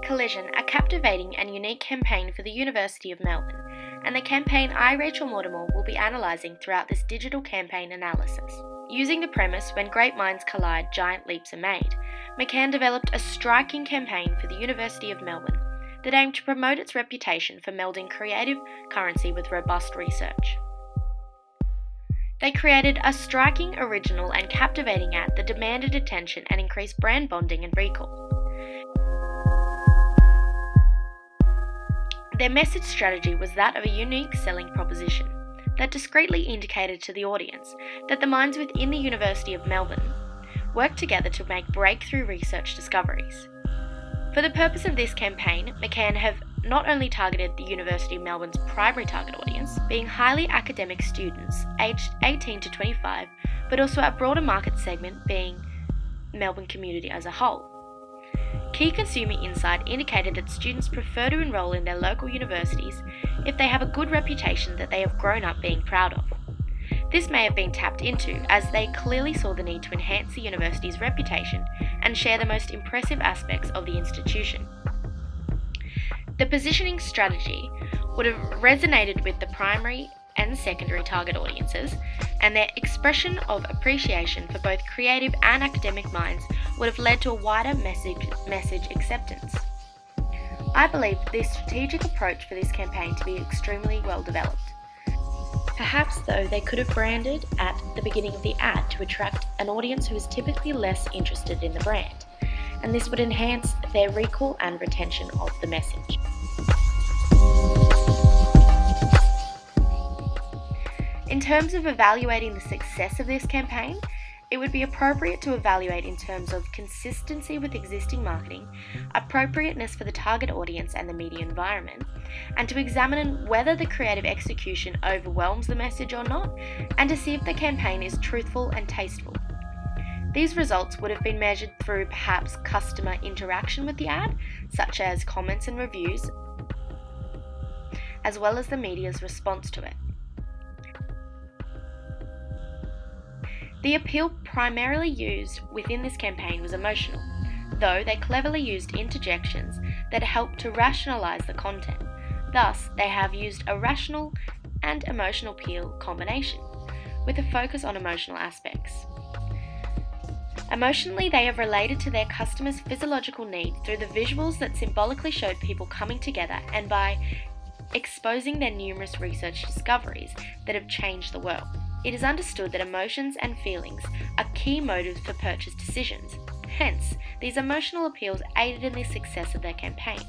Collision, a captivating and unique campaign for the University of Melbourne, and the campaign Rachael Mortimore will be analysing throughout this digital campaign analysis. Using the premise when great minds collide, giant leaps are made, McCann developed a striking campaign for the University of Melbourne that aimed to promote its reputation for melding creative currency with robust research. They created a striking, original and captivating ad that demanded attention and increased brand bonding and recall. Their message strategy was that of a unique selling proposition that discreetly indicated to the audience that the minds within the University of Melbourne worked together to make breakthrough research discoveries. For the purpose of this campaign, McCann have not only targeted the University of Melbourne's primary target audience, being highly academic students aged 18 to 25, but also a broader market segment being Melbourne community as a whole. Key consumer insight indicated that students prefer to enrol in their local universities if they have a good reputation that they have grown up being proud of. This may have been tapped into as they clearly saw the need to enhance the university's reputation and share the most impressive aspects of the institution. The positioning strategy would have resonated with the primary and secondary target audiences, and their expression of appreciation for both creative and academic minds would have led to a wider message acceptance. I believe this strategic approach for this campaign to be extremely well developed. Perhaps, though, they could have branded at the beginning of the ad to attract an audience who is typically less interested in the brand, and this would enhance their recall and retention of the message. In terms of evaluating the success of this campaign, it would be appropriate to evaluate in terms of consistency with existing marketing, appropriateness for the target audience and the media environment, and to examine whether the creative execution overwhelms the message or not, and to see if the campaign is truthful and tasteful. These results would have been measured through perhaps customer interaction with the ad, such as comments and reviews, as well as the media's response to it. The appeal primarily used within this campaign was emotional, though they cleverly used interjections that helped to rationalise the content. Thus, they have used a rational and emotional appeal combination, with a focus on emotional aspects. Emotionally, they have related to their customers' physiological need through the visuals that symbolically showed people coming together and by exposing their numerous research discoveries that have changed the world. It is understood that emotions and feelings are key motives for purchase decisions. Hence, these emotional appeals aided in the success of their campaign.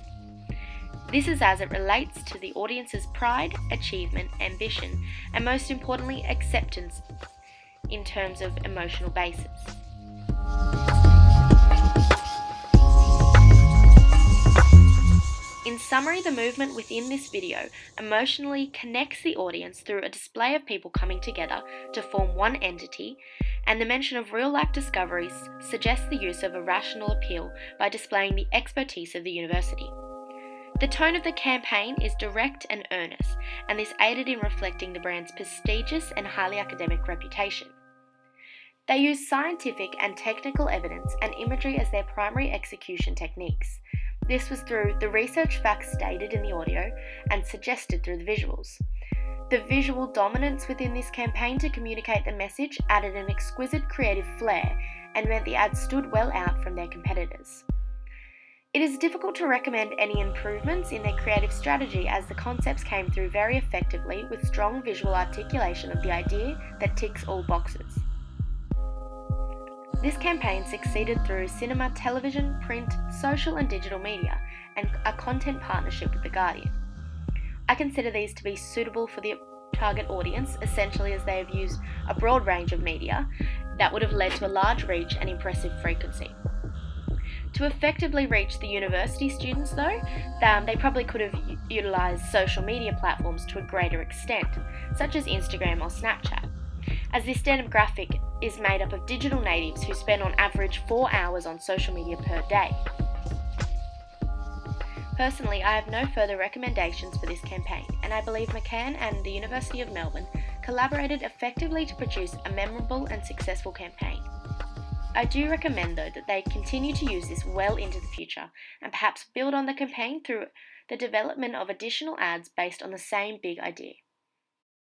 This is as it relates to the audience's pride, achievement, ambition, and most importantly, acceptance in terms of emotional basis. In summary, the movement within this video emotionally connects the audience through a display of people coming together to form one entity, and the mention of real-life discoveries suggests the use of a rational appeal by displaying the expertise of the university. The tone of the campaign is direct and earnest, and this aided in reflecting the brand's prestigious and highly academic reputation. They use scientific and technical evidence and imagery as their primary execution techniques. This was through the research facts stated in the audio and suggested through the visuals. The visual dominance within this campaign to communicate the message added an exquisite creative flair and meant the ad stood well out from their competitors. It is difficult to recommend any improvements in their creative strategy as the concepts came through very effectively with strong visual articulation of the idea that ticks all boxes. This campaign succeeded through cinema, television, print, social and digital media, and a content partnership with The Guardian. I consider these to be suitable for the target audience, essentially as they have used a broad range of media that would have led to a large reach and impressive frequency. To effectively reach the university students though, they probably could have utilised social media platforms to a greater extent, such as Instagram or Snapchat, as this demographic is made up of digital natives who spend on average 4 hours on social media per day. Personally, I have no further recommendations for this campaign, and I believe McCann and the University of Melbourne collaborated effectively to produce a memorable and successful campaign. I do recommend though that they continue to use this well into the future and perhaps build on the campaign through the development of additional ads based on the same big idea.